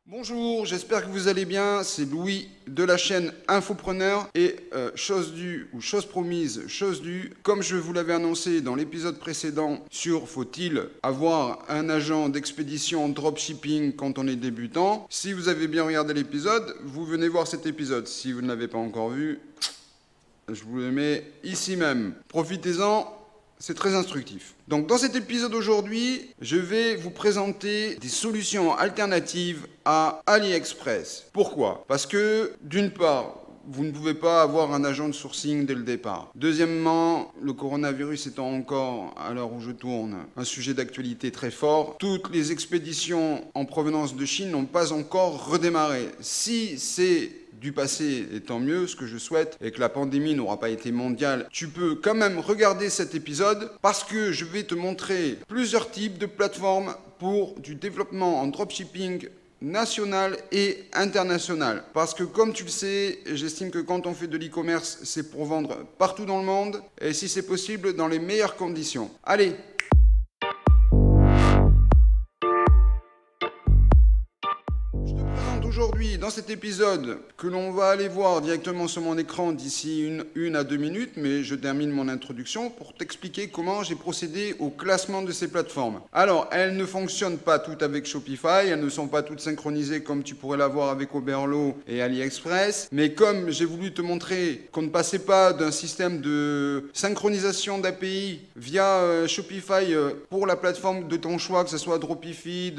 Bonjour, j'espère que vous allez bien, c'est Louis de la chaîne Infopreneur et chose due ou chose promise, chose due, comme je vous l'avais annoncé dans l'épisode précédent sur faut-il avoir un agent d'expédition en dropshipping quand on est débutant. Si vous avez bien regardé l'épisode, vous venez voir cet épisode. Si vous ne l'avez pas encore vu, je vous le mets ici même. Profitez-en. C'est très instructif. Donc dans cet épisode aujourd'hui, je vais vous présenter des solutions alternatives à AliExpress. Pourquoi? Parce que d'une part, vous ne pouvez pas avoir un agent de sourcing dès le départ. Deuxièmement, le coronavirus étant encore, à l'heure où je tourne, un sujet d'actualité très fort, toutes les expéditions en provenance de Chine n'ont pas encore redémarré. Si c'est du passé, et tant mieux, ce que je souhaite, et que la pandémie n'aura pas été mondiale, tu peux quand même regarder cet épisode parce que je vais te montrer plusieurs types de plateformes pour du développement en dropshipping national et international. Parce que comme tu le sais, j'estime que quand on fait de l'e-commerce, c'est pour vendre partout dans le monde et si c'est possible, dans les meilleures conditions. Allez! Aujourd'hui, dans cet épisode, que l'on va aller voir directement sur mon écran d'ici une à 2 minutes, mais je termine mon introduction pour t'expliquer comment j'ai procédé au classement de ces plateformes. Alors, elles ne fonctionnent pas toutes avec Shopify, elles ne sont pas toutes synchronisées comme tu pourrais l'avoir avec Oberlo et AliExpress, mais comme j'ai voulu te montrer qu'on ne passait pas d'un système de synchronisation d'API via Shopify pour la plateforme de ton choix, que ce soit Dropify,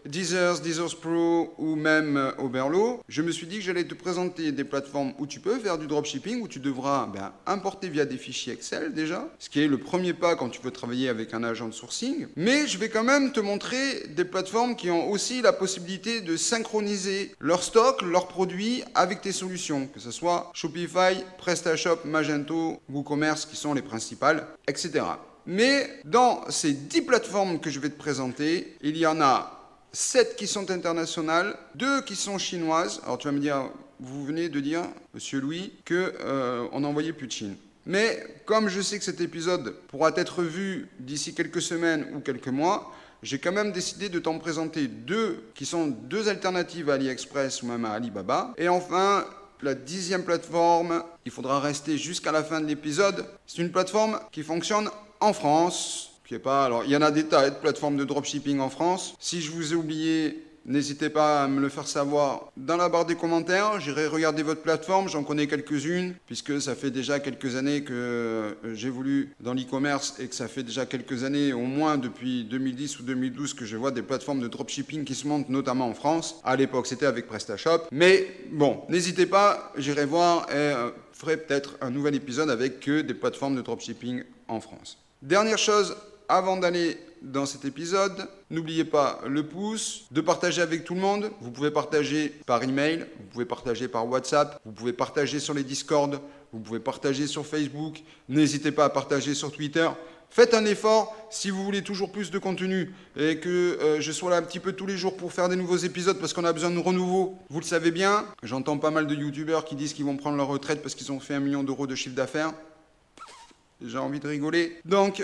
Deezers Pro ou même Oberlo, je me suis dit que j'allais te présenter des plateformes où tu peux faire du dropshipping, où tu devras importer via des fichiers Excel déjà, ce qui est le premier pas quand tu veux travailler avec un agent de sourcing. Mais je vais quand même te montrer des plateformes qui ont aussi la possibilité de synchroniser leur stock, leurs produits avec tes solutions, que ce soit Shopify, PrestaShop, Magento, WooCommerce qui sont les principales, etc. Mais dans ces 10 plateformes que je vais te présenter, il y en a 7 qui sont internationales, 2 qui sont chinoises. Alors tu vas me dire, vous venez de dire, Monsieur Louis, qu'on n'envoyait plus de Chine. Mais comme je sais que cet épisode pourra être vu d'ici quelques semaines ou quelques mois, j'ai quand même décidé de t'en présenter 2 qui sont 2 alternatives à AliExpress ou même à Alibaba. Et enfin, la 10e plateforme, il faudra rester jusqu'à la fin de l'épisode. C'est une plateforme qui fonctionne en France. Alors, il y en a des tas de plateformes de dropshipping en France. Si je vous ai oublié, n'hésitez pas à me le faire savoir dans la barre des commentaires. J'irai regarder votre plateforme, j'en connais quelques-unes, puisque ça fait déjà quelques années que j'évolue dans l'e-commerce et que ça fait déjà quelques années, au moins depuis 2010 ou 2012, que je vois des plateformes de dropshipping qui se montent, notamment en France. À l'époque, c'était avec PrestaShop. Mais bon, n'hésitez pas, j'irai voir et ferai peut-être un nouvel épisode avec que des plateformes de dropshipping en France. Dernière chose, avant d'aller dans cet épisode, n'oubliez pas le pouce, de partager avec tout le monde. Vous pouvez partager par email, vous pouvez partager par WhatsApp, vous pouvez partager sur les Discord, vous pouvez partager sur Facebook. N'hésitez pas à partager sur Twitter. Faites un effort si vous voulez toujours plus de contenu et que je sois là un petit peu tous les jours pour faire des nouveaux épisodes parce qu'on a besoin de renouveau. Vous le savez bien, j'entends pas mal de youtubeurs qui disent qu'ils vont prendre leur retraite parce qu'ils ont fait 1 million d'euros de chiffre d'affaires. J'ai envie de rigoler. Donc,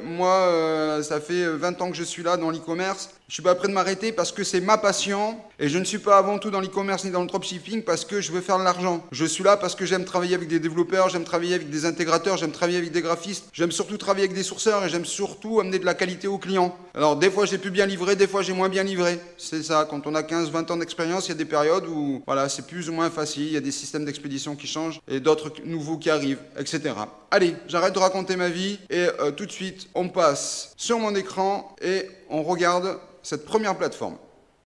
moi, ça fait 20 ans que je suis là dans l'e-commerce. Je suis pas prêt de m'arrêter parce que c'est ma passion. Et je ne suis pas avant tout dans l'e-commerce ni dans le dropshipping parce que je veux faire de l'argent. Je suis là parce que j'aime travailler avec des développeurs, j'aime travailler avec des intégrateurs, j'aime travailler avec des graphistes. J'aime surtout travailler avec des sourceurs et j'aime surtout amener de la qualité aux clients. Alors, des fois, j'ai pu bien livrer, des fois, j'ai moins bien livré. C'est ça. Quand on a 15-20 ans d'expérience, il y a des périodes où, voilà, c'est plus ou moins facile. Il y a des systèmes d'expédition qui changent et d'autres nouveaux qui arrivent, etc. Allez, j'arrête de raconter ma vie et tout de suite, on passe sur mon écran et on regarde cette première plateforme.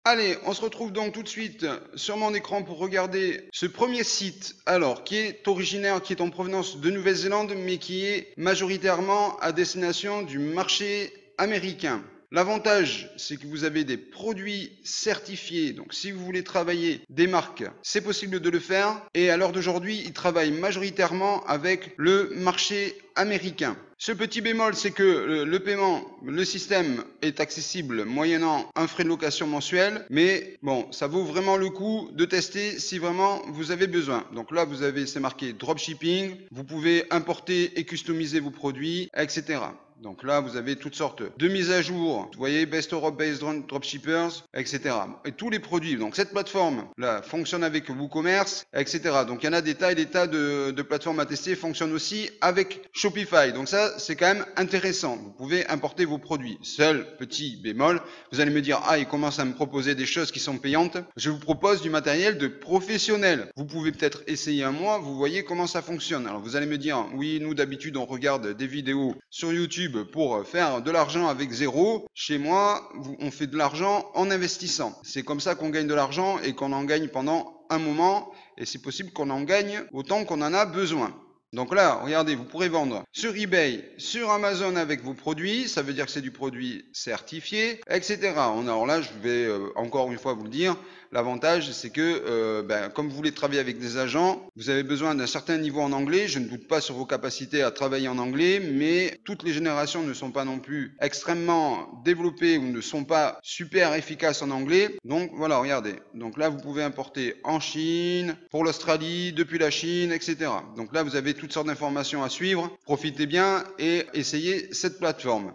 Allez, on se retrouve donc tout de suite sur mon écran pour regarder ce premier site, alors qui est originaire, qui est en provenance de Nouvelle-Zélande, mais qui est majoritairement à destination du marché américain. L'avantage, c'est que vous avez des produits certifiés. Donc, si vous voulez travailler des marques, c'est possible de le faire. Et à l'heure d'aujourd'hui, ils travaillent majoritairement avec le marché américain. Ce petit bémol, c'est que le paiement, le système est accessible moyennant un frais de location mensuel. Mais bon, ça vaut vraiment le coup de tester si vraiment vous avez besoin. Donc là, vous avez, c'est marqué dropshipping. Vous pouvez importer et customiser vos produits, etc. Donc là, vous avez toutes sortes de mises à jour. Vous voyez, Best Europe Based Dropshippers, etc. Et tous les produits. Donc cette plateforme-là fonctionne avec WooCommerce, etc. Donc il y en a des tas et des tas de plateformes à tester. Fonctionne aussi avec Shopify. Donc ça, c'est quand même intéressant. Vous pouvez importer vos produits. Seul petit bémol, vous allez me dire, ah, il commence à me proposer des choses qui sont payantes. Je vous propose du matériel de professionnel. Vous pouvez peut-être essayer un mois, vous voyez comment ça fonctionne. Alors vous allez me dire, oui, nous d'habitude, on regarde des vidéos sur YouTube pour faire de l'argent avec zéro. Chez moi, on fait de l'argent en investissant. C'est comme ça qu'on gagne de l'argent et qu'on en gagne pendant un moment. Et c'est possible qu'on en gagne autant qu'on en a besoin. Donc là, regardez, vous pourrez vendre sur eBay, sur Amazon avec vos produits. Ça veut dire que c'est du produit certifié, etc. Alors là, je vais encore une fois vous le dire. L'avantage, c'est que comme vous voulez travailler avec des agents, vous avez besoin d'un certain niveau en anglais. Je ne doute pas sur vos capacités à travailler en anglais, mais toutes les générations ne sont pas non plus extrêmement développées ou ne sont pas super efficaces en anglais. Donc voilà, regardez. Donc là, vous pouvez importer en Chine, pour l'Australie, depuis la Chine, etc. Donc là, vous avez toutes sortes d'informations à suivre. Profitez bien et essayez cette plateforme.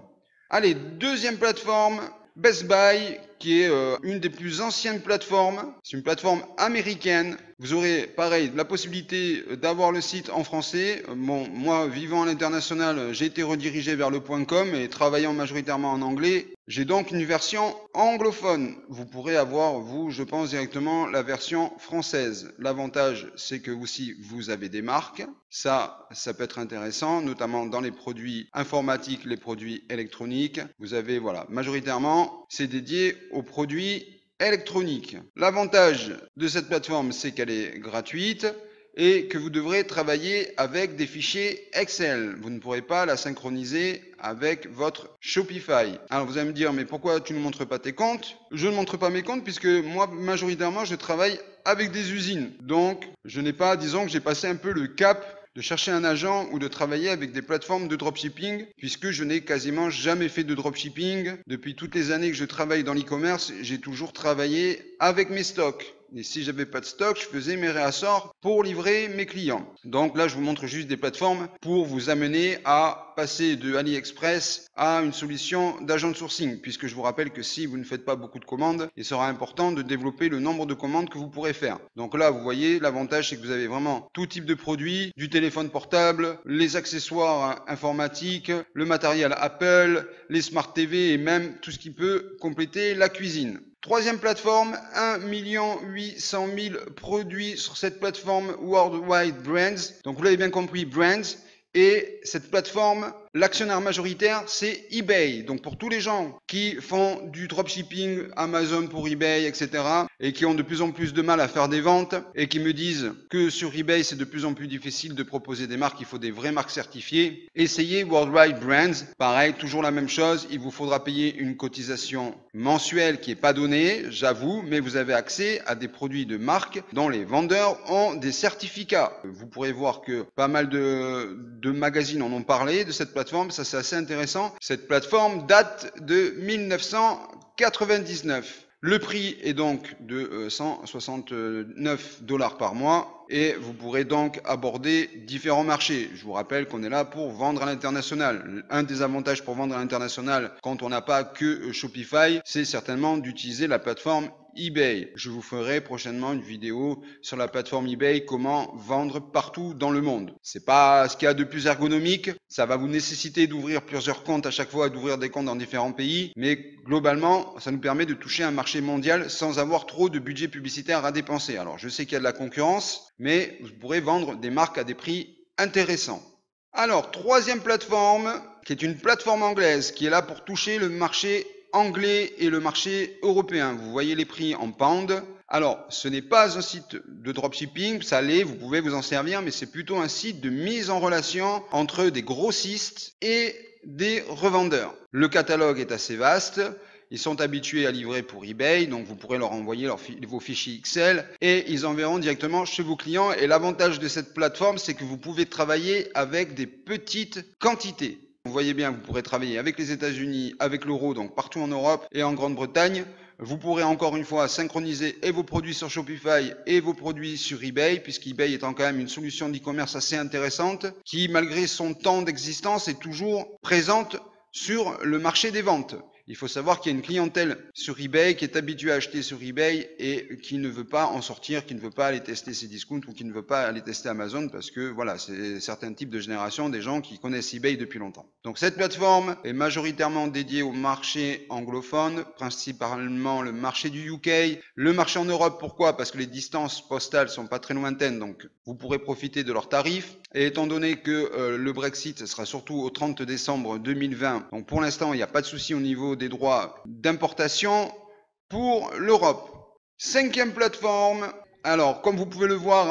Allez, deuxième plateforme, Best Buy, qui est une des plus anciennes plateformes. C'est une plateforme américaine. Vous aurez, pareil, la possibilité d'avoir le site en français. Bon, moi, vivant à l'international, j'ai été redirigé vers le .com et travaillant majoritairement en anglais. J'ai donc une version anglophone. Vous pourrez avoir, vous, je pense, directement la version française. L'avantage, c'est que aussi, vous avez des marques. Ça peut être intéressant, notamment dans les produits informatiques, les produits électroniques. Vous avez, voilà, majoritairement, c'est dédié aux produits électroniques. L'avantage de cette plateforme, c'est qu'elle est gratuite et que vous devrez travailler avec des fichiers Excel. Vous ne pourrez pas la synchroniser avec votre Shopify. Alors vous allez me dire, mais pourquoi tu ne montres pas tes comptes? Je ne montre pas mes comptes puisque moi, majoritairement, je travaille avec des usines. Donc, je n'ai pas, disons que j'ai passé un peu le cap de chercher un agent ou de travailler avec des plateformes de dropshipping, puisque je n'ai quasiment jamais fait de dropshipping. Depuis toutes les années que je travaille dans l'e-commerce, j'ai toujours travaillé avec mes stocks. Et si j'avais pas de stock, je faisais mes réassorts pour livrer mes clients. Donc là, je vous montre juste des plateformes pour vous amener à passer de AliExpress à une solution d'agent de sourcing, puisque je vous rappelle que si vous ne faites pas beaucoup de commandes, il sera important de développer le nombre de commandes que vous pourrez faire. Donc là, vous voyez, l'avantage, c'est que vous avez vraiment tout type de produits, du téléphone portable, les accessoires informatiques, le matériel Apple, les Smart TV et même tout ce qui peut compléter la cuisine. Troisième plateforme, 1 800 000 produits sur cette plateforme Worldwide Brands. Donc vous l'avez bien compris, Brands. Et cette plateforme, l'actionnaire majoritaire, c'est eBay. Donc pour tous les gens qui font du dropshipping, Amazon pour eBay, etc. et qui ont de plus en plus de mal à faire des ventes et qui me disent que sur eBay, c'est de plus en plus difficile de proposer des marques, il faut des vraies marques certifiées. Essayez Worldwide Brands. Pareil, toujours la même chose. Il vous faudra payer une cotisation mensuelle qui n'est pas donnée, j'avoue, mais vous avez accès à des produits de marque dont les vendeurs ont des certificats. Vous pourrez voir que pas mal de magazines en ont parlé de cette plateforme, ça c'est assez intéressant. Cette plateforme date de 1999. Le prix est donc de 169 $ par mois et vous pourrez donc aborder différents marchés. Je vous rappelle qu'on est là pour vendre à l'international. Un des avantages pour vendre à l'international quand on n'a pas que Shopify, c'est certainement d'utiliser la plateforme eBay. Je vous ferai prochainement une vidéo sur la plateforme eBay, comment vendre partout dans le monde. C'est pas ce qu'il y a de plus ergonomique, ça va vous nécessiter d'ouvrir plusieurs comptes à chaque fois, d'ouvrir des comptes dans différents pays, mais globalement, ça nous permet de toucher un marché mondial sans avoir trop de budget publicitaire à dépenser. Alors, je sais qu'il y a de la concurrence, mais vous pourrez vendre des marques à des prix intéressants. Alors, troisième plateforme, qui est une plateforme anglaise, qui est là pour toucher le marché anglais et le marché européen. Vous voyez les prix en pound. Alors, ce n'est pas un site de dropshipping, ça l'est, vous pouvez vous en servir, mais c'est plutôt un site de mise en relation entre des grossistes et des revendeurs. Le catalogue est assez vaste. Ils sont habitués à livrer pour eBay, donc vous pourrez leur envoyer vos fichiers Excel et ils enverront directement chez vos clients. Et l'avantage de cette plateforme, c'est que vous pouvez travailler avec des petites quantités. Vous voyez bien, vous pourrez travailler avec les États-Unis, avec l'euro, donc partout en Europe et en Grande-Bretagne. Vous pourrez encore une fois synchroniser et vos produits sur Shopify et vos produits sur eBay, puisqu'eBay étant quand même une solution d'e-commerce assez intéressante, qui malgré son temps d'existence est toujours présente sur le marché des ventes. Il faut savoir qu'il y a une clientèle sur eBay qui est habituée à acheter sur eBay et qui ne veut pas en sortir, qui ne veut pas aller tester ses discounts ou qui ne veut pas aller tester Amazon parce que voilà, c'est certains types de générations des gens qui connaissent eBay depuis longtemps. Donc cette plateforme est majoritairement dédiée au marché anglophone, principalement le marché du UK, le marché en Europe. Pourquoi? Parce que les distances postales sont pas très lointaines, donc vous pourrez profiter de leurs tarifs. Et étant donné que le Brexit sera surtout au 30 décembre 2020, donc pour l'instant il n'y a pas de souci au niveau des droits d'importation pour l'Europe. Cinquième plateforme, alors comme vous pouvez le voir,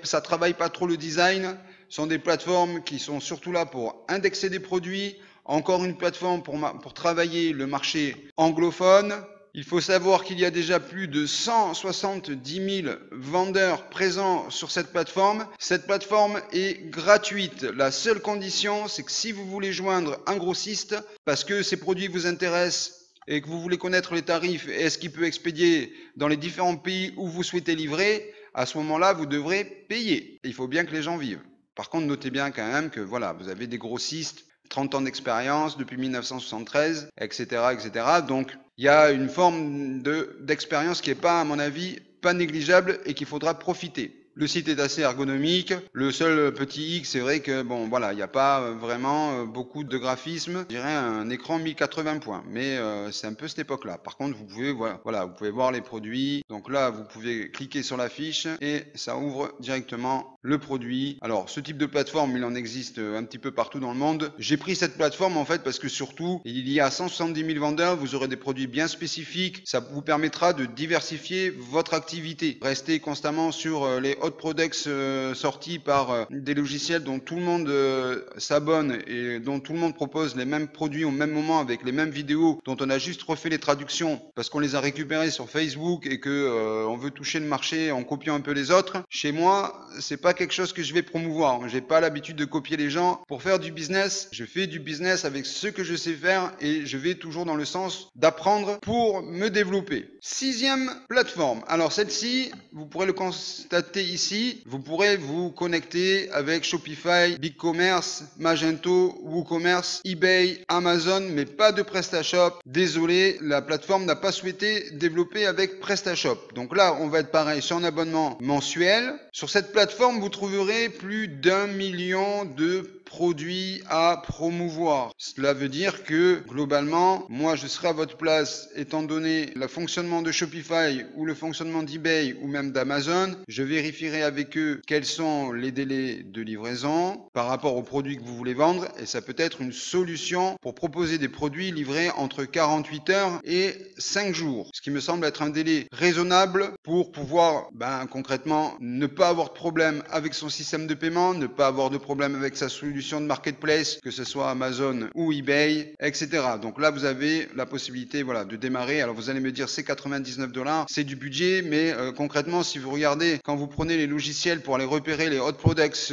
ça travaille pas trop le design, ce sont des plateformes qui sont surtout là pour indexer des produits, encore une plateforme pour travailler le marché anglophone. Il faut savoir qu'il y a déjà plus de 170 000 vendeurs présents sur cette plateforme. Cette plateforme est gratuite. La seule condition, c'est que si vous voulez joindre un grossiste, parce que ces produits vous intéressent et que vous voulez connaître les tarifs et est-ce qu'il peut expédier dans les différents pays où vous souhaitez livrer, à ce moment-là, vous devrez payer. Il faut bien que les gens vivent. Par contre, notez bien quand même que voilà, vous avez des grossistes, 30 ans d'expérience depuis 1973, etc., etc. Donc, il y a une forme d'expérience qui n'est pas, à mon avis, pas négligeable et qu'il faudra profiter. Le site est assez ergonomique. Le seul petit hic, c'est vrai que bon, voilà, il n'y a pas vraiment beaucoup de graphisme. Je dirais un écran 1080 points, mais c'est un peu cette époque-là. Par contre, vous pouvez, voilà, vous pouvez voir les produits. Donc là, vous pouvez cliquer sur la fiche et ça ouvre directement le produit. Alors, ce type de plateforme, il en existe un petit peu partout dans le monde. J'ai pris cette plateforme en fait parce que surtout, il y a 170 000 vendeurs. Vous aurez des produits bien spécifiques. Ça vous permettra de diversifier votre activité. Restez constamment sur les hot products sortis par des logiciels dont tout le monde s'abonne et dont tout le monde propose les mêmes produits au même moment avec les mêmes vidéos dont on a juste refait les traductions parce qu'on les a récupérés sur Facebook et que on veut toucher le marché en copiant un peu les autres. Chez moi, c'est pas quelque chose que je vais promouvoir. J'ai pas l'habitude de copier les gens pour faire du business. Je fais du business avec ce que je sais faire et je vais toujours dans le sens d'apprendre pour me développer. Sixième plateforme. Alors celle-ci, vous pourrez le constater ici, vous pourrez vous connecter avec Shopify, BigCommerce, Magento, WooCommerce, eBay, Amazon, mais pas de PrestaShop. Désolé, la plateforme n'a pas souhaité développer avec PrestaShop. Donc là, on va être pareil sur un abonnement mensuel. Sur cette plateforme, vous trouverez plus d'1 million de produits à promouvoir. Cela veut dire que globalement, moi je serai à votre place étant donné le fonctionnement de Shopify ou le fonctionnement d'eBay ou même d'Amazon. Je vérifierai avec eux quels sont les délais de livraison par rapport aux produits que vous voulez vendre et ça peut être une solution pour proposer des produits livrés entre 48 heures et 5 jours. Ce qui me semble être un délai raisonnable pour pouvoir concrètement ne pas avoir de problème avec son système de paiement, ne pas avoir de problème avec sa solution de marketplace, que ce soit Amazon ou eBay, etc. Donc là, vous avez la possibilité de démarrer. Alors vous allez me dire, c'est 99 $, c'est du budget, mais concrètement, si vous regardez, quand vous prenez les logiciels pour aller repérer les hot products,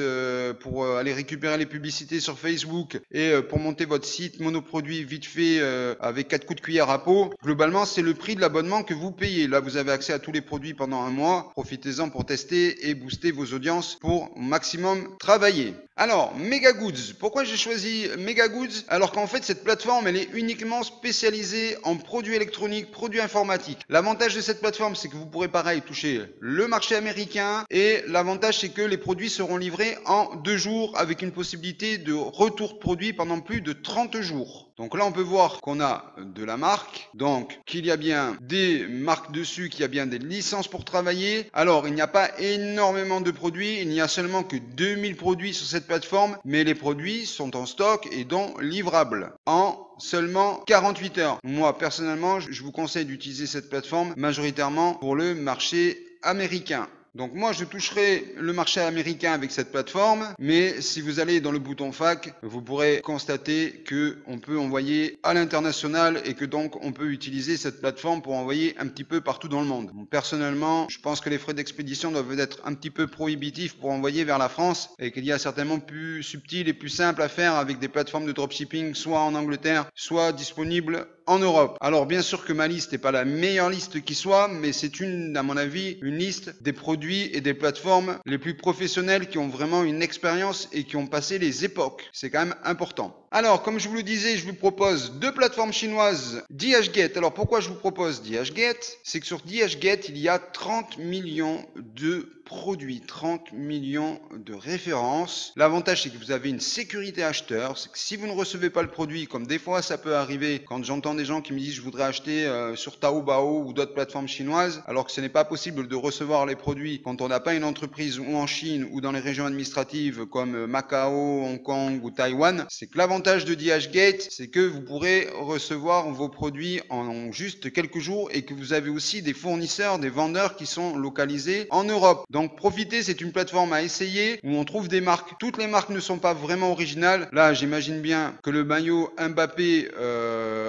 pour aller récupérer les publicités sur Facebook et pour monter votre site monoproduit vite fait avec 4 coups de cuillère à peau, globalement, c'est le prix de l'abonnement que vous payez. Là, vous avez accès à tous les produits pendant un mois. Profitez-en pour tester et booster vos audiences pour au maximum travailler. Alors, Megagoods. Pourquoi j'ai choisi Megagoods? Alors qu'en fait, cette plateforme, elle est uniquement spécialisée en produits électroniques, produits informatiques. L'avantage de cette plateforme, c'est que vous pourrez pareil toucher le marché américain et l'avantage, c'est que les produits seront livrés en 2 jours avec une possibilité de retour de produit pendant plus de 30 jours. Donc là, on peut voir qu'on a de la marque, donc qu'il y a bien des marques dessus, qu'il y a bien des licences pour travailler. Alors, il n'y a pas énormément de produits, il n'y a seulement que 2000 produits sur cette plateforme, mais les produits sont en stock et donc livrables en seulement 48 heures. Moi, personnellement, je vous conseille d'utiliser cette plateforme majoritairement pour le marché américain. Donc moi je toucherai le marché américain avec cette plateforme, mais si vous allez dans le bouton fac, vous pourrez constater que on peut envoyer à l'international et que donc on peut utiliser cette plateforme pour envoyer un petit peu partout dans le monde. Bon, personnellement, je pense que les frais d'expédition doivent être un petit peu prohibitifs pour envoyer vers la France et qu'il y a certainement plus subtil et plus simple à faire avec des plateformes de dropshipping, soit en Angleterre, soit disponibles en Europe. Alors bien sûr que ma liste n'est pas la meilleure liste qui soit, mais c'est à mon avis, une liste des produits et des plateformes les plus professionnelles qui ont vraiment une expérience et qui ont passé les époques. C'est quand même important. Alors, comme je vous le disais, je vous propose deux plateformes chinoises, DHgate. Alors, pourquoi je vous propose DHgate? C'est que sur DHgate, il y a 30 millions de produits, 30 millions de références. L'avantage, c'est que vous avez une sécurité acheteur. C'est que si vous ne recevez pas le produit, comme des fois ça peut arriver quand j'entends des gens qui me disent je voudrais acheter sur Taobao ou d'autres plateformes chinoises, alors que ce n'est pas possible de recevoir les produits quand on n'a pas une entreprise ou en Chine ou dans les régions administratives comme Macao, Hong Kong ou Taïwan, c'est que l'avantage de DHgate, c'est que vous pourrez recevoir vos produits en juste quelques jours et que vous avez aussi des fournisseurs, des vendeurs qui sont localisés en Europe. Donc profitez, c'est une plateforme à essayer où on trouve des marques. Toutes les marques ne sont pas vraiment originales. Là, j'imagine bien que le maillot Mbappé,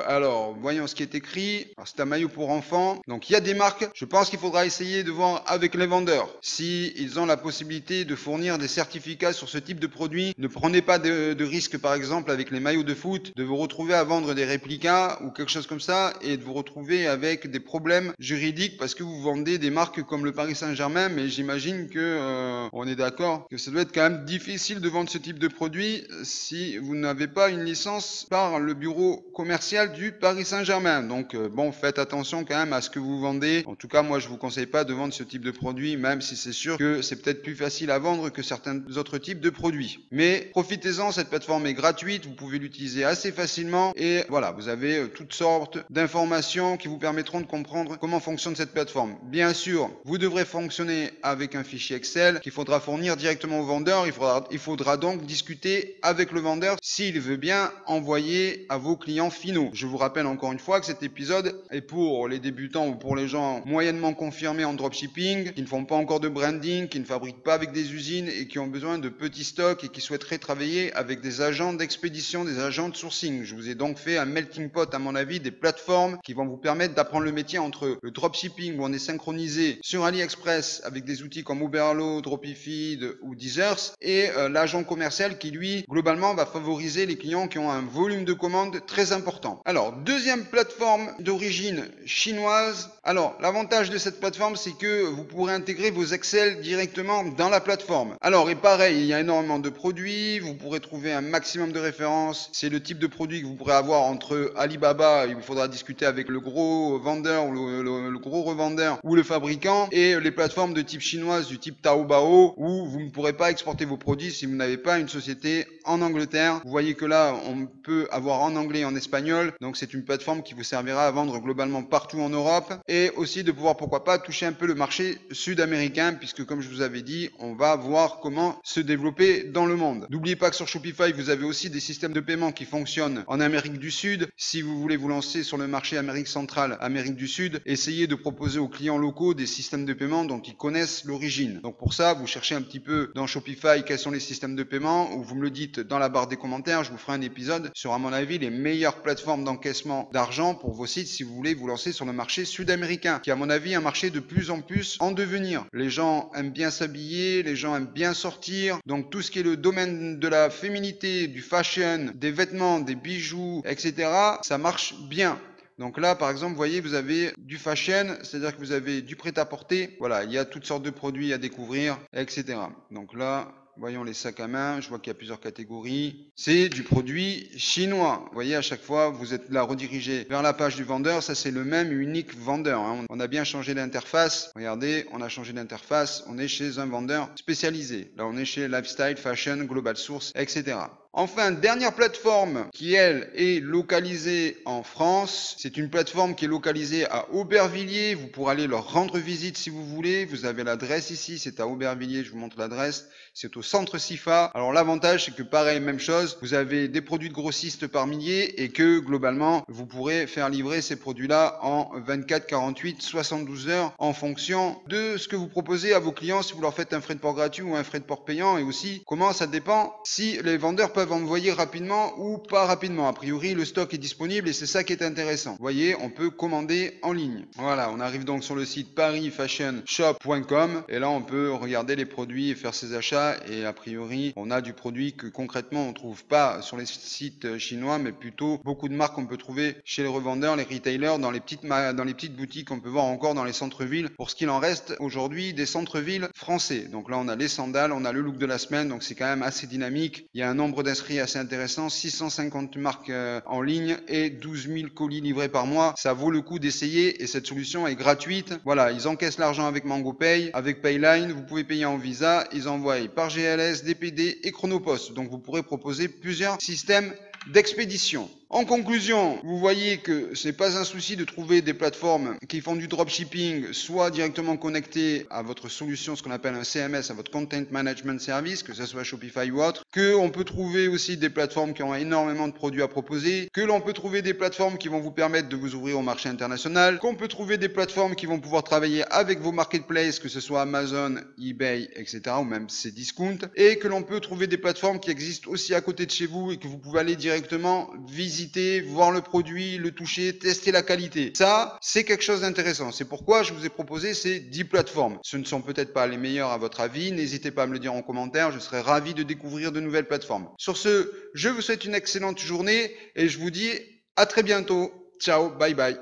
alors voyons ce qui est écrit. C'est un maillot pour enfants. Donc il y a des marques. Je pense qu'il faudra essayer de voir avec les vendeurs si ils ont la possibilité de fournir des certificats sur ce type de produit. Ne prenez pas de risque, par exemple, avec les maillots de foot, de vous retrouver à vendre des réplicas ou quelque chose comme ça et de vous retrouver avec des problèmes juridiques parce que vous vendez des marques comme le Paris Saint-Germain, mais j'imagine que on est d'accord que ça doit être quand même difficile de vendre ce type de produit si vous n'avez pas une licence par le bureau commercial du Paris Saint-Germain. Donc bon, faites attention quand même à ce que vous vendez. En tout cas, moi je vous conseille pas de vendre ce type de produit, même si c'est sûr que c'est peut-être plus facile à vendre que certains autres types de produits. Mais profitez-en, cette plateforme est gratuite, vous pouvez l'utiliser assez facilement et voilà, vous avez toutes sortes d'informations qui vous permettront de comprendre comment fonctionne cette plateforme. Bien sûr, vous devrez fonctionner avec un fichier Excel qu'il faudra fournir directement au vendeur. Il faudra donc discuter avec le vendeur s'il veut bien envoyer à vos clients finaux. Je vous rappelle encore une fois que cet épisode est pour les débutants ou pour les gens moyennement confirmés en dropshipping, qui ne font pas encore de branding, qui ne fabriquent pas avec des usines et qui ont besoin de petits stocks et qui souhaiteraient travailler avec des agents d'expédition, des agents de sourcing. Je vous ai donc fait un melting pot, à mon avis, des plateformes qui vont vous permettre d'apprendre le métier entre le dropshipping où on est synchronisé sur AliExpress avec des outils comme Uberlo, Dropify ou Deezers et l'agent commercial qui lui globalement va favoriser les clients qui ont un volume de commandes très important. Alors deuxième plateforme d'origine chinoise. Alors l'avantage de cette plateforme, c'est que vous pourrez intégrer vos Excel directement dans la plateforme. Alors et pareil, il y a énormément de produits, vous pourrez trouver un maximum de références. C'est le type de produit que vous pourrez avoir entre Alibaba, il faudra discuter avec le gros vendeur ou le gros revendeur ou le fabricant, et les plateformes de type chinoise du type Taobao où vous ne pourrez pas exporter vos produits si vous n'avez pas une société en Angleterre. Vous voyez que là on peut avoir en anglais et en espagnol, donc c'est une plateforme qui vous servira à vendre globalement partout en Europe et aussi de pouvoir pourquoi pas toucher un peu le marché sud-américain puisque comme je vous avais dit, on va voir comment se développer dans le monde. N'oubliez pas que sur Shopify vous avez aussi des systèmes de paiement qui fonctionnent en Amérique du Sud. Si vous voulez vous lancer sur le marché Amérique centrale, Amérique du Sud, essayez de proposer aux clients locaux des systèmes de paiement dont ils connaissent l'origine. Donc pour ça, vous cherchez un petit peu dans Shopify quels sont les systèmes de paiement ou vous me le dites dans la barre des commentaires, je vous ferai un épisode sur à mon avis les meilleures plateformes d'encaissement d'argent pour vos sites si vous voulez vous lancer sur le marché sud-américain qui est à mon avis un marché de plus en plus en devenir. Les gens aiment bien s'habiller, les gens aiment bien sortir, donc tout ce qui est le domaine de la féminité, du fashion, des vêtements, des bijoux, etc. ça marche bien. Donc là, par exemple, vous voyez, vous avez du fashion, c'est-à-dire que vous avez du prêt-à-porter. Voilà, il y a toutes sortes de produits à découvrir, etc. Donc là, voyons les sacs à main, je vois qu'il y a plusieurs catégories. C'est du produit chinois. Vous voyez, à chaque fois, vous êtes là redirigé vers la page du vendeur. Ça, c'est le même unique vendeur. On a bien changé d'interface. Regardez, on a changé d'interface. On est chez un vendeur spécialisé. Là, on est chez Lifestyle, Fashion, Global Source, etc. Enfin, dernière plateforme qui, elle, est localisée en France. C'est une plateforme qui est localisée à Aubervilliers. Vous pourrez aller leur rendre visite si vous voulez. Vous avez l'adresse ici, c'est à Aubervilliers. Je vous montre l'adresse. C'est au centre Sifa. Alors l'avantage, c'est que pareil, même chose. Vous avez des produits de grossistes par milliers et que globalement, vous pourrez faire livrer ces produits-là en 24, 48, 72 heures en fonction de ce que vous proposez à vos clients. Si vous leur faites un frais de port gratuit ou un frais de port payant et aussi comment ça dépend si les vendeurs peuvent envoyer rapidement ou pas rapidement. A priori, le stock est disponible et c'est ça qui est intéressant. Vous voyez, on peut commander en ligne. Voilà, on arrive donc sur le site parisfashionshop.com et là, on peut regarder les produits et faire ses achats et a priori, on a du produit que concrètement, on ne trouve pas sur les sites chinois, mais plutôt beaucoup de marques qu'on peut trouver chez les revendeurs, les retailers, dans les petites boutiques qu'on peut voir encore dans les centres-villes. Pour ce qu'il en reste aujourd'hui, des centres-villes français. Donc là, on a les sandales, on a le look de la semaine, donc c'est quand même assez dynamique. Il y a un nombre d'inscrits assez intéressant, 650 marques en ligne et 12 000 colis livrés par mois. Ça vaut le coup d'essayer et cette solution est gratuite. Voilà, ils encaissent l'argent avec MangoPay, avec Payline, vous pouvez payer en Visa, ils envoient par GLS, DPD et Chronopost. Donc vous pourrez proposer plusieurs systèmes d'expédition. En conclusion, vous voyez que ce n'est pas un souci de trouver des plateformes qui font du dropshipping, soit directement connectées à votre solution, ce qu'on appelle un CMS, à votre Content Management Service, que ce soit Shopify ou autre, que on peut trouver aussi des plateformes qui ont énormément de produits à proposer, que l'on peut trouver des plateformes qui vont vous permettre de vous ouvrir au marché international, qu'on peut trouver des plateformes qui vont pouvoir travailler avec vos marketplaces, que ce soit Amazon, eBay, etc., ou même Cdiscount, et que l'on peut trouver des plateformes qui existent aussi à côté de chez vous et que vous pouvez aller directement visiter, voir le produit, le toucher, tester la qualité. Ça, c'est quelque chose d'intéressant. C'est pourquoi je vous ai proposé ces 10 plateformes. Ce ne sont peut-être pas les meilleures à votre avis. N'hésitez pas à me le dire en commentaire. Je serai ravi de découvrir de nouvelles plateformes. Sur ce, je vous souhaite une excellente journée et je vous dis à très bientôt. Ciao, bye bye.